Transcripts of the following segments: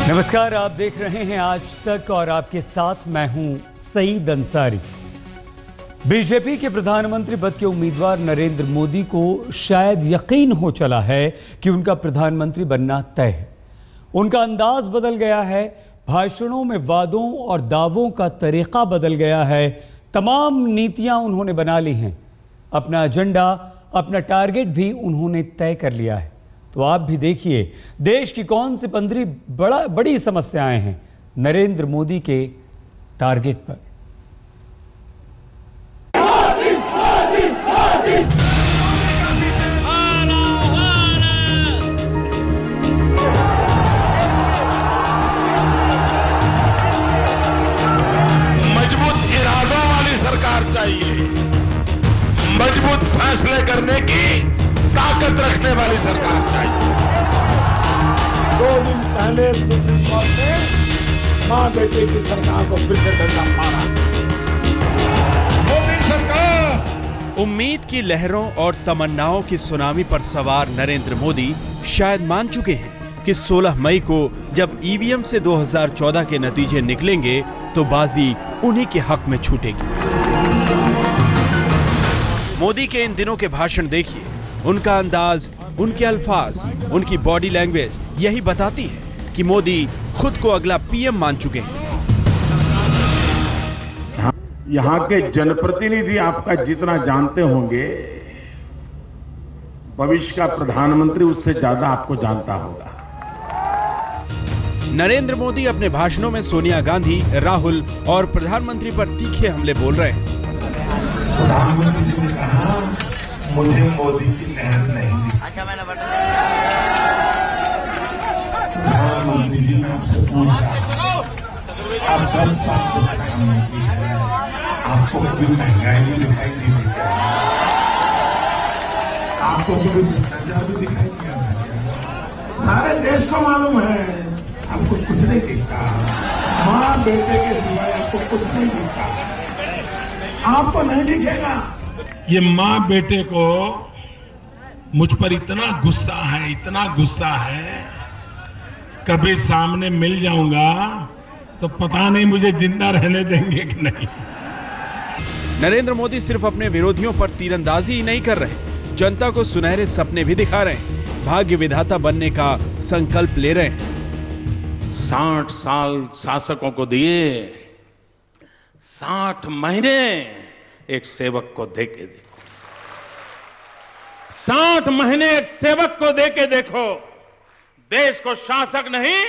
नमस्कार, आप देख रहे हैं आज तक और आपके साथ मैं हूं सईद अंसारी। बीजेपी के प्रधानमंत्री पद के उम्मीदवार नरेंद्र मोदी को शायद यकीन हो चला है कि उनका प्रधानमंत्री बनना तय है। उनका अंदाज बदल गया है, भाषणों में वादों और दावों का तरीका बदल गया है, तमाम नीतियां उन्होंने बना ली हैं, अपना एजेंडा, अपना टारगेट भी उन्होंने तय कर लिया है। तो आप भी देखिए देश की कौन सी 15 बड़ी समस्याएं हैं नरेंद्र मोदी के टारगेट पर। मजबूत इरादों वाली सरकार चाहिए, मजबूत फैसले करने की ताकत रखने वाली सरकार चाहिए। 2 दिन पहले सुप्रीम कोर्ट ने मां बेटे की सरकार को फिर से डंडा मारा। मोदी सरकार। उम्मीद की लहरों और तमन्नाओं की सुनामी पर सवार नरेंद्र मोदी शायद मान चुके हैं कि 16 मई को जब ईवीएम से 2014 के नतीजे निकलेंगे तो बाजी उन्हीं के हक में छूटेगी। मोदी के इन दिनों के भाषण देखिए, उनका अंदाज, उनके अल्फाज, उनकी बॉडी लैंग्वेज यही बताती है कि मोदी खुद को अगला पीएम मान चुके हैं। यहाँ के जनप्रतिनिधि आपका जितना जानते होंगे, भविष्य का प्रधानमंत्री उससे ज्यादा आपको जानता होगा। नरेंद्र मोदी अपने भाषणों में सोनिया गांधी, राहुल और प्रधानमंत्री पर तीखे हमले बोल रहे हैं। प्रधानमंत्री जी ने कहा मुझे मोदी की लहर नहीं दी। अच्छा, मैंने प्रधानमंत्री जी ने आपसे पूछा, आप 10 साल से प्रधानमंत्री हैं, आपको कभी महंगाई भी दिखाई दी थी क्या? आपको कभी भ्रष्टाचार भी दिखाई दिया था क्या? सारे देश को मालूम है, आपको कुछ नहीं दिखता। मां बेटे के सिवाय आपको कुछ नहीं दिखता। आपको नहीं दिखेगा। ये मां बेटे को मुझ पर इतना गुस्सा है, कभी सामने मिल जाऊंगा तो पता नहीं मुझे जिंदा रहने देंगे कि नहीं। नरेंद्र मोदी सिर्फ अपने विरोधियों पर तीरंदाजी ही नहीं कर रहे, जनता को सुनहरे सपने भी दिखा रहे हैं, भाग्य विधाता बनने का संकल्प ले रहे हैं। 60 साल शासकों को दिए, 60 महीने एक सेवक को देके देखो, 60 महीने एक सेवक को देके देखो। देश को शासक नहीं,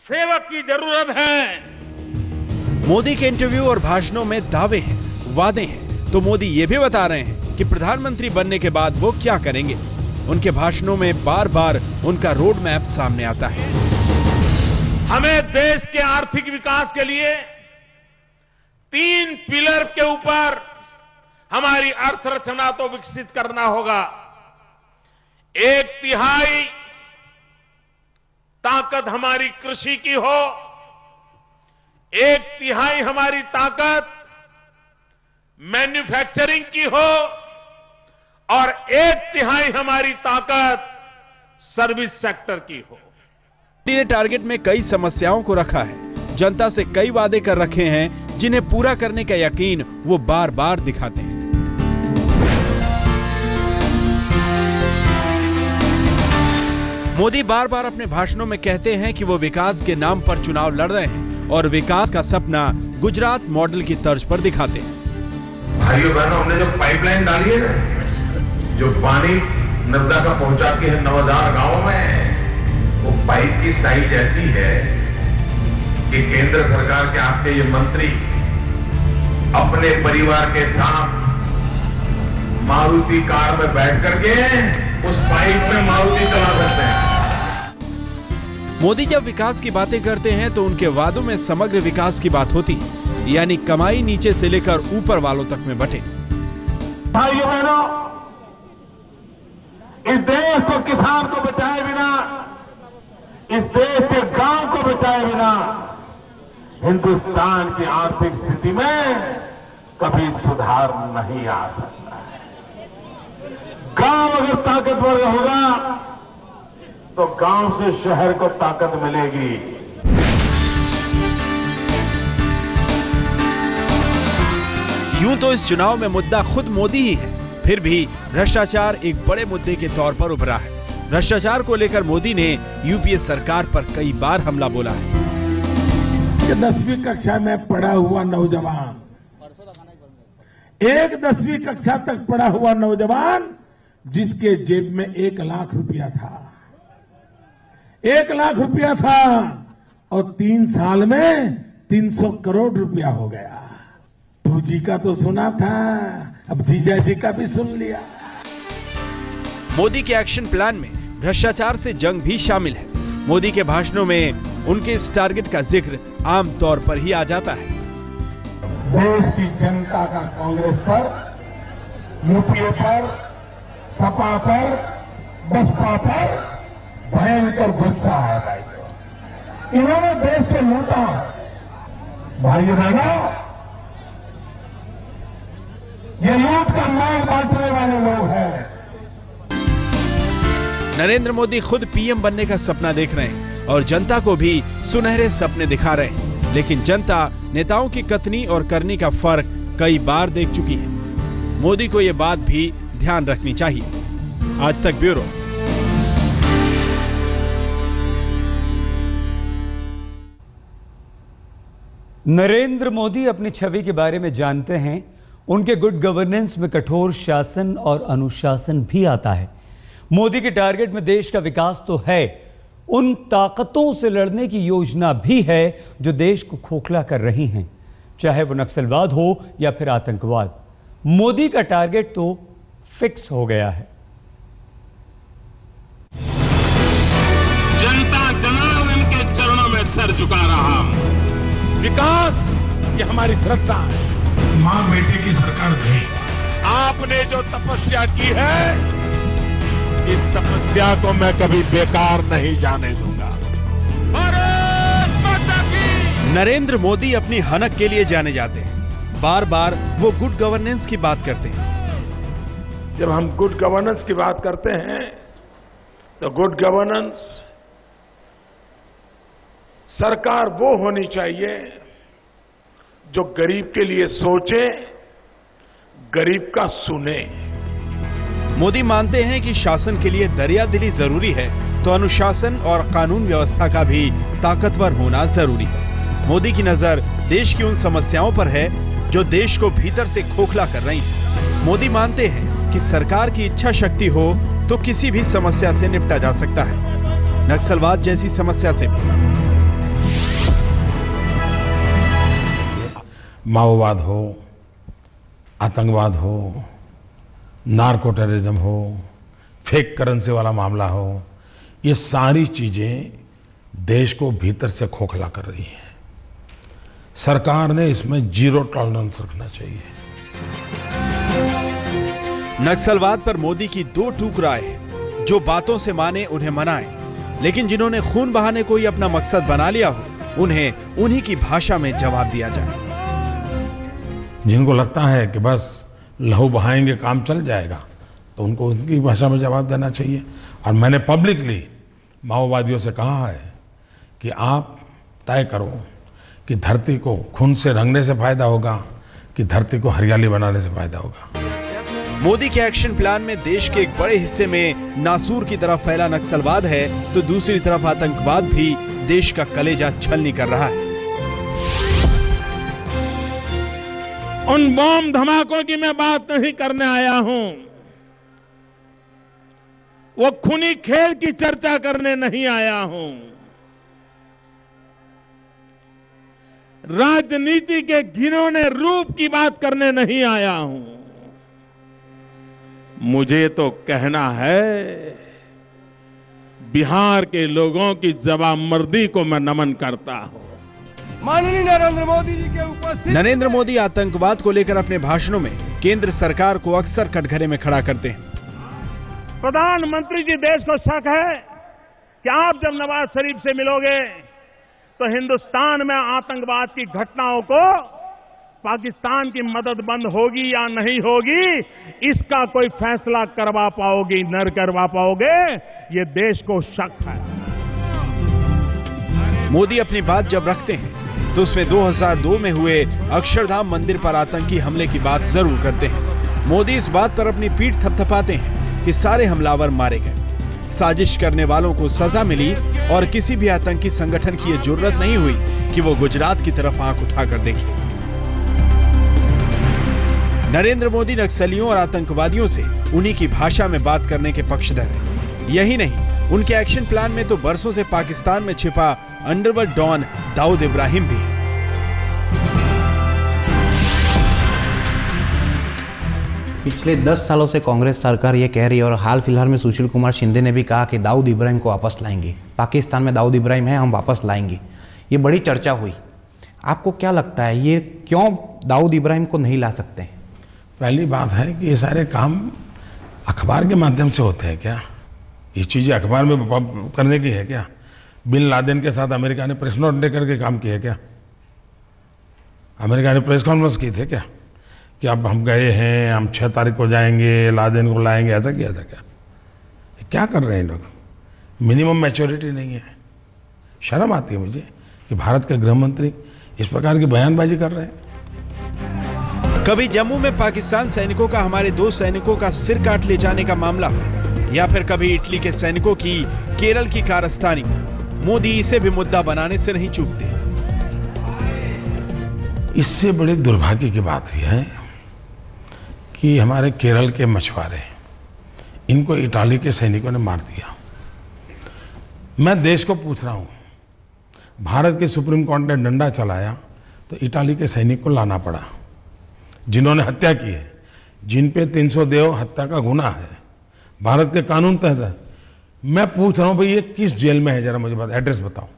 सेवक की जरूरत है। मोदी के इंटरव्यू और भाषणों में दावे हैं, वादे हैं, तो मोदी ये भी बता रहे हैं कि प्रधानमंत्री बनने के बाद वो क्या करेंगे। उनके भाषणों में बार बार उनका रोड मैप सामने आता है। हमें देश के आर्थिक विकास के लिए 3 पिलर के ऊपर हमारी अर्थरचना तो विकसित करना होगा। 1/3 ताकत हमारी कृषि की हो, 1/3 हमारी ताकत मैन्युफैक्चरिंग की हो और 1/3 हमारी ताकत सर्विस सेक्टर की हो। मोदी ने टारगेट में कई समस्याओं को रखा है, जनता से कई वादे कर रखे हैं जिन्हें पूरा करने का यकीन वो बार बार दिखाते हैं। मोदी बार बार अपने भाषणों में कहते हैं कि वो विकास के नाम पर चुनाव लड़ रहे हैं और विकास का सपना गुजरात मॉडल की तर्ज पर दिखाते हैं। भाइयों बहनों, हमने जो पाइपलाइन डाली है ना, जो पानी नर्मदा का पहुंचा के 9000 गांवों में, वो पाइप की साइज ऐसी है कि केंद्र सरकार के आपके ये मंत्री अपने परिवार के साथ मारुति कार में बैठ करके उस पाइप में मारुति चला सकते हैं। मोदी जब विकास की बातें करते हैं तो उनके वादों में समग्र विकास की बात होती है, यानी कमाई नीचे से लेकर ऊपर वालों तक में बंटे। भाइयों बहनों, इस देश को किसान को बचाए बिना, इस देश के गांव को बचाए बिना हिंदुस्तान की आर्थिक स्थिति में कभी सुधार नहीं आ सकता है। गांव अगर ताकतवर होगा तो गांव से शहर को ताकत मिलेगी। यूं तो इस चुनाव में मुद्दा खुद मोदी ही है, फिर भी भ्रष्टाचार एक बड़े मुद्दे के तौर पर उभरा है। भ्रष्टाचार को लेकर मोदी ने यूपीए सरकार पर कई बार हमला बोला है। 10वीं कक्षा में पढ़ा हुआ नौजवान, एक 10वीं कक्षा तक पढ़ा हुआ नौजवान जिसके जेब में 1 लाख रुपया था, 1 लाख रुपया था और 3 साल में 300 करोड़ रुपया हो गया। जी का तो सुना था, अब जीजा जी का भी सुन लिया। मोदी के एक्शन प्लान में भ्रष्टाचार से जंग भी शामिल है। मोदी के भाषणों में उनके इस टारगेट का जिक्र आम तौर पर ही आ जाता है। देश की जनता का कांग्रेस पर, यूपीए पर, सपा पर, बसपा पर भयंकर गुस्सा है भाई। इन्होंने देश को लूटा। भाई बहनों, ये लूट का माल बांटने वाले लोग हैं। नरेंद्र मोदी खुद पीएम बनने का सपना देख रहे हैं और जनता को भी सुनहरे सपने दिखा रहे हैं, लेकिन जनता नेताओं की कथनी और करनी का फर्क कई बार देख चुकी है। मोदी को ये बात भी ध्यान रखनी चाहिए। आज तक ब्यूरो। नरेंद्र मोदी अपनी छवि के बारे में जानते हैं। उनके गुड गवर्नेंस में कठोर शासन और अनुशासन भी आता है। मोदी के टारगेट में देश का विकास तो है, उन ताकतों से लड़ने की योजना भी है जो देश को खोखला कर रही हैं, चाहे वो नक्सलवाद हो या फिर आतंकवाद। मोदी का टारगेट तो फिक्स हो गया है। जनता जनार्दन के चरणों में सर झुका रहा। विकास ये हमारी श्रद्धा है। मां बेटे की सरकार नहीं। आपने जो तपस्या की है, इस तपस्या को मैं कभी बेकार नहीं जाने दूंगा। भारत माता की। नरेंद्र मोदी अपनी हनक के लिए जाने जाते हैं। बार बार वो गुड गवर्नेंस की बात करते हैं। जब हम गुड गवर्नेंस की बात करते हैं तो गुड गवर्नेंस सरकार वो होनी चाहिए जो गरीब के लिए सोचे, गरीब का सुने। मोदी मानते हैं कि शासन के लिए दरियादिली जरूरी है, तो अनुशासन और कानून व्यवस्था का भी ताकतवर होना जरूरी है। मोदी की नजर देश की उन समस्याओं पर है जो देश को भीतर से खोखला कर रही हैं। मोदी मानते हैं कि सरकार की इच्छा शक्ति हो तो किसी भी समस्या से निपटा जा सकता है, नक्सलवाद जैसी समस्या से भी। माओवाद हो, आतंकवाद हो, नार्को टेररिज्म हो, फेक करेंसी वाला मामला हो, ये सारी चीजें देश को भीतर से खोखला कर रही हैं। सरकार ने इसमें 0 टॉलरेंस रखना चाहिए। नक्सलवाद पर मोदी की 2 टूक राय है। जो बातों से माने उन्हें मनाएं, लेकिन जिन्होंने खून बहाने को ही अपना मकसद बना लिया हो उन्हें उन्हीं की भाषा में जवाब दिया जाए। जिनको लगता है कि बस लहू बहाएंगे काम चल जाएगा, तो उनको उनकी भाषा में जवाब देना चाहिए। और मैंने पब्लिकली माओवादियों से कहा है कि आप तय करो कि धरती को खून से रंगने से फायदा होगा कि धरती को हरियाली बनाने से फायदा होगा। मोदी के एक्शन प्लान में देश के एक बड़े हिस्से में नासूर की तरफ फैला नक्सलवाद है, तो दूसरी तरफ आतंकवाद भी देश का कलेजा छलनी कर रहा है। उन बम धमाकों की मैं बात नहीं करने आया हूं, वो खूनी खेल की चर्चा करने नहीं आया हूं, राजनीति के घिनौने रूप की बात करने नहीं आया हूं। मुझे तो कहना है, बिहार के लोगों की जवाबमर्दी को मैं नमन करता हूं। माननीय नरेंद्र मोदी जी के उपस्थित। नरेंद्र मोदी आतंकवाद को लेकर अपने भाषणों में केंद्र सरकार को अक्सर कटघरे में खड़ा करते हैं। प्रधानमंत्री जी, देश को शक है कि आप जब नवाज शरीफ से मिलोगे तो हिंदुस्तान में आतंकवाद की घटनाओं को पाकिस्तान की मदद बंद होगी या नहीं होगी, इसका कोई फैसला करवा पाओगे न करवा पाओगे, ये देश को शक है। मोदी अपनी बात जब रखते हैं तो उसमें 2002 में हुए अक्षरधाम मंदिर पर आतंकी हमले की बात जरूर करते हैं। मोदी इस बात पर अपनी पीठ थपथपाते हैं कि सारे हमलावर मारे गए, साजिश करने वालों को सजा मिली और किसी भी आतंकी संगठन की यह जुर्रत नहीं हुई कि वो गुजरात की तरफ आंख उठाकर देखे। नरेंद्र मोदी नक्सलियों और आतंकवादियों से उन्हीं की भाषा में बात करने के पक्षधर हैं। यही नहीं, उनके एक्शन प्लान में तो बरसों से पाकिस्तान में छिपा अंडरवर्ल्ड डॉन दाऊद इब्राहिम भी है। पिछले 10 सालों से कांग्रेस सरकार ये कह रही है और हाल फिलहाल में सुशील कुमार शिंदे ने भी कहा कि दाऊद इब्राहिम को वापस लाएंगे, पाकिस्तान में दाऊद इब्राहिम है, हम वापस लाएंगे। ये बड़ी चर्चा हुई। आपको क्या लगता है, ये क्यों दाऊद इब्राहिम को नहीं ला सकते? पहली बात है कि ये सारे काम अखबार के माध्यम से होते हैं क्या? ये चीज़ें अखबार में करने की है क्या? बिन लादेन के साथ अमेरिका ने प्रेस नोट लेकर के काम किया क्या? अमेरिका ने प्रेस कॉन्फ्रेंस की थे क्या कि अब हम गए हैं, हम 6 तारीख को जाएंगे, लादेन को लाएंगे, ऐसा किया था क्या? क्या कर रहे हैं लोग? मिनिमम मैच्योरिटी नहीं है। शर्म आती है मुझे कि भारत के गृह मंत्री इस प्रकार की बयानबाजी कर रहे हैं। कभी जम्मू में पाकिस्तान सैनिकों का हमारे 2 सैनिकों का सिर काट ले जाने का मामला हो, या फिर कभी इटली के सैनिकों की केरल की कारस्तानी, मोदी इसे भी मुद्दा बनाने से नहीं चूकते। इससे बड़ी दुर्भाग्य की बात यह है कि हमारे केरल के मछुआरे, इनको इटाली के सैनिकों ने मार दिया। मैं देश को पूछ रहा हूं, भारत के सुप्रीम कोर्ट ने डंडा चलाया तो इटाली के सैनिक को लाना पड़ा, जिन्होंने हत्या की है, जिन पे 300 देव हत्या का गुनाह है, भारत के कानून तहत है। मैं पूछ रहा हूं भाई, ये किस जेल में है? जरा मुझे एड्रेस बताओ।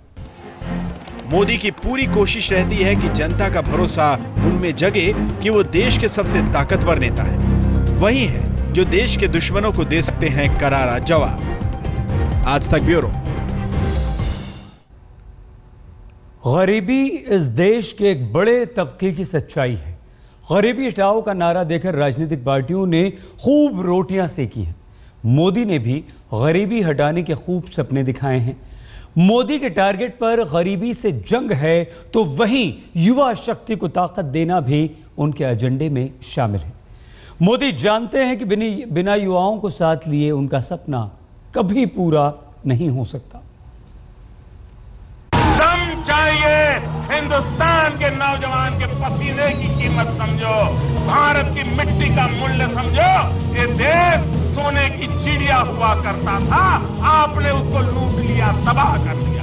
मोदी की पूरी कोशिश रहती है कि जनता का भरोसा उनमें जगे कि वो देश के सबसे ताकतवर नेता है। वही है जो देश के दुश्मनों को दे सकते हैं करारा जवाब। आज तक ब्यूरो। गरीबी इस देश के एक बड़े तबके की सच्चाई है। गरीबी हटाओ का नारा देकर राजनीतिक पार्टियों ने खूब रोटियां सेकी हैं। मोदी ने भी गरीबी हटाने के खूब सपने दिखाए हैं। मोदी के टारगेट पर गरीबी से जंग है तो वहीं युवा शक्ति को ताकत देना भी उनके एजेंडे में शामिल है। मोदी जानते हैं कि बिना युवाओं को साथ लिए उनका सपना कभी पूरा नहीं हो सकता। दम चाहिए, हिंदुस्तान के नौजवान के पसीने की कीमत समझो, भारत की मिट्टी का मूल्य समझो। ये देश सोने की चिड़िया हुआ करता था, आपने उसको लूट लिया, तबाह कर दिया।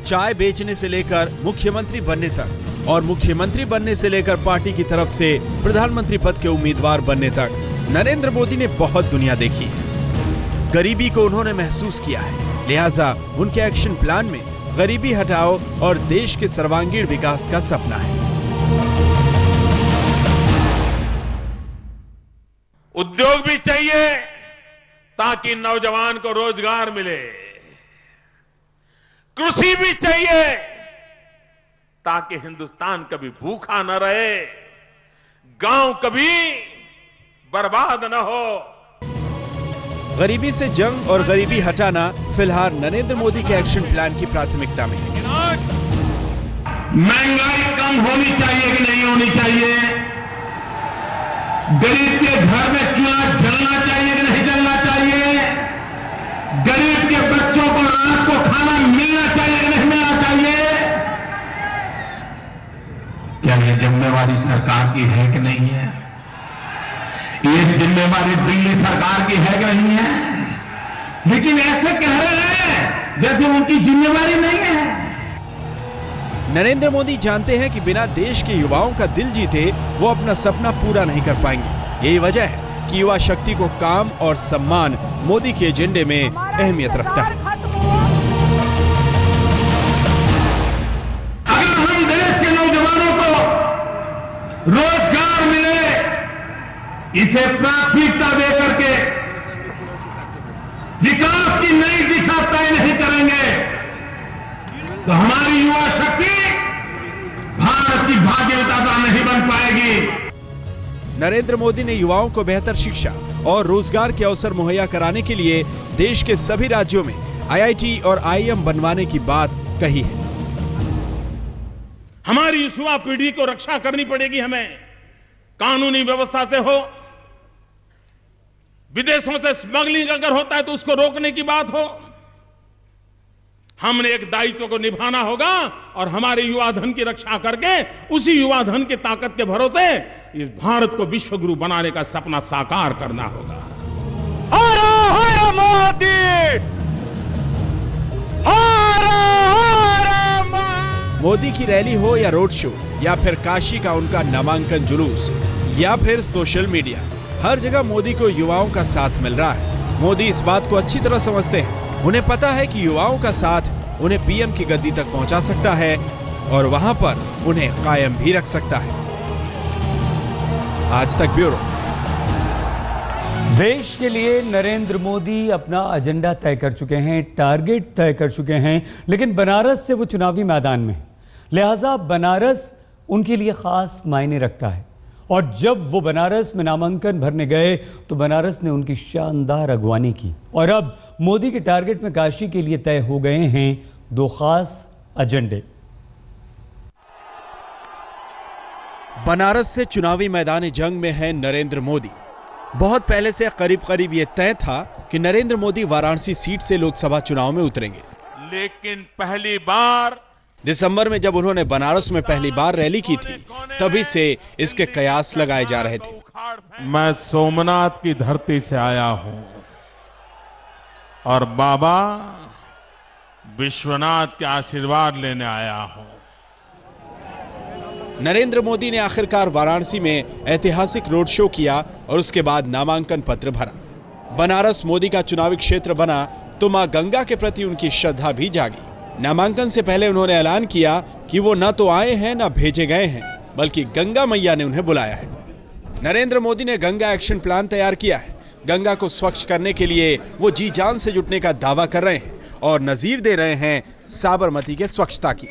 चाय बेचने से लेकर मुख्यमंत्री बनने तक और मुख्यमंत्री बनने से लेकर पार्टी की तरफ से प्रधानमंत्री पद के उम्मीदवार बनने तक नरेंद्र मोदी ने बहुत दुनिया देखी है। गरीबी को उन्होंने महसूस किया है, लिहाजा उनके एक्शन प्लान में गरीबी हटाओ और देश के सर्वांगीण विकास का सपना है। उद्योग भी चाहिए ताकि नौजवान को रोजगार मिले, कृषि भी चाहिए ताकि हिंदुस्तान कभी भूखा न रहे, गांव कभी बर्बाद न हो। गरीबी से जंग और गरीबी हटाना फिलहाल नरेंद्र मोदी के एक्शन प्लान की प्राथमिकता में है। महंगाई कम होनी चाहिए कि नहीं होनी चाहिए? गरीब के घर में चूल्हा जलना चाहिए कि नहीं जलना चाहिए? गरीब के बच्चों को रात को खाना मिलना चाहिए कि नहीं मिलना चाहिए? क्या ये जिम्मेवारी सरकार की है कि नहीं है? ये जिम्मेवारी दिल्ली सरकार की है कि नहीं है? लेकिन ऐसे कह रहे हैं जैसे उनकी जिम्मेवारी नहीं है। नरेंद्र मोदी जानते हैं कि बिना देश के युवाओं का दिल जीते वो अपना सपना पूरा नहीं कर पाएंगे। यही वजह है कि युवा शक्ति को काम और सम्मान मोदी के एजेंडे में अहमियत रखता है। अगर हम देश के नौजवानों को रोजगार मिले, इसे प्राथमिकता देकर के विकास की नई दिशा तय नहीं करेंगे तो हमारी युवा शक्ति भारत की भाग्य विधाता नहीं बन पाएगी। नरेंद्र मोदी ने युवाओं को बेहतर शिक्षा और रोजगार के अवसर मुहैया कराने के लिए देश के सभी राज्यों में IIT और IIM बनवाने की बात कही है। हमारी युवा पीढ़ी को रक्षा करनी पड़ेगी। हमें कानूनी व्यवस्था से हो, विदेशों से स्मगलिंग अगर होता है तो उसको रोकने की बात हो, हमने एक दायित्व को निभाना होगा और हमारे युवा धन की रक्षा करके उसी युवा धन की ताकत के भरोसे इस भारत को विश्व गुरु बनाने का सपना साकार करना होगा। हर हर मोदी, हर हर मोदी की रैली हो या रोड शो या फिर काशी का उनका नामांकन जुलूस या फिर सोशल मीडिया, हर जगह मोदी को युवाओं का साथ मिल रहा है। मोदी इस बात को अच्छी तरह समझते हैं। उन्हें पता है कि युवाओं का साथ उन्हें पीएम की गद्दी तक पहुंचा सकता है और वहां पर उन्हें कायम भी रख सकता है। आज तक ब्यूरो। देश के लिए नरेंद्र मोदी अपना एजेंडा तय कर चुके हैं, टारगेट तय कर चुके हैं, लेकिन बनारस से वो चुनावी मैदान में, लिहाजा बनारस उनके लिए खास मायने रखता है। और जब वो बनारस में नामांकन भरने गए तो बनारस ने उनकी शानदार अगवानी की और अब मोदी के टारगेट में काशी के लिए तय हो गए हैं 2 खास एजेंडे। बनारस से चुनावी मैदान जंग में है नरेंद्र मोदी। बहुत पहले से करीब ये तय था कि नरेंद्र मोदी वाराणसी सीट से लोकसभा चुनाव में उतरेंगे, लेकिन पहली बार दिसंबर में जब उन्होंने बनारस में पहली बार रैली की थी, तभी से इसके कयास लगाए जा रहे थे। मैं सोमनाथ की धरती से आया हूं और बाबा विश्वनाथ के आशीर्वाद लेने आया हूं। नरेंद्र मोदी ने आखिरकार वाराणसी में ऐतिहासिक रोड शो किया और उसके बाद नामांकन पत्र भरा। बनारस मोदी का चुनावी क्षेत्र बना तो मां गंगा के प्रति उनकी श्रद्धा भी जागी। नामांकन से पहले उन्होंने ऐलान किया कि वो न तो आए हैं न भेजे गए हैं, बल्कि गंगा मैया ने उन्हें बुलाया है। नरेंद्र मोदी ने गंगा एक्शन प्लान तैयार किया है। गंगा को स्वच्छ करने के लिए वो जी जान से जुटने का दावा कर रहे हैं और नजीर दे रहे हैं साबरमती के स्वच्छता की।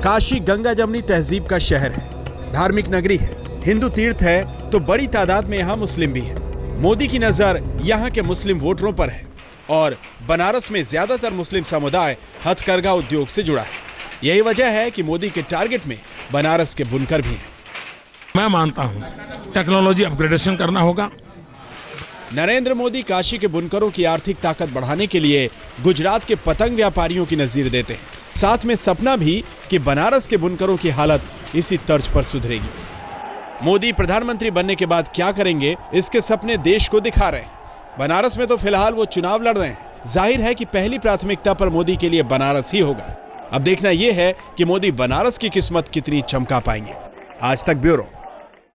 काशी गंगा जमनी तहजीब का शहर है, धार्मिक नगरी है, हिंदू तीर्थ है, तो बड़ी तादाद में यहाँ मुस्लिम भी हैं। मोदी की नजर यहाँ के मुस्लिम वोटरों पर है और बनारस में ज्यादातर मुस्लिम समुदाय हथकरघा उद्योग से जुड़ा है। यही वजह है कि मोदी के टारगेट में बनारस के बुनकर भी हैं। मैं मानता हूं टेक्नोलॉजी अपग्रेडेशन करना होगा। नरेंद्र मोदी काशी के बुनकरों की आर्थिक ताकत बढ़ाने के लिए गुजरात के पतंग व्यापारियों की नजीर देते हैं। साथ में सपना भी कि बनारस के बुनकरों की हालत इसी तर्ज पर सुधरेगी। मोदी प्रधानमंत्री बनने के बाद क्या करेंगे, इसके सपने देश को दिखा रहे हैं। बनारस में तो फिलहाल वो चुनाव लड़ रहे हैं। जाहिर है कि पहली प्राथमिकता पर मोदी के लिए बनारस ही होगा। अब देखना यह है कि मोदी बनारस की किस्मत कितनी चमका पाएंगे। आज तक ब्यूरो।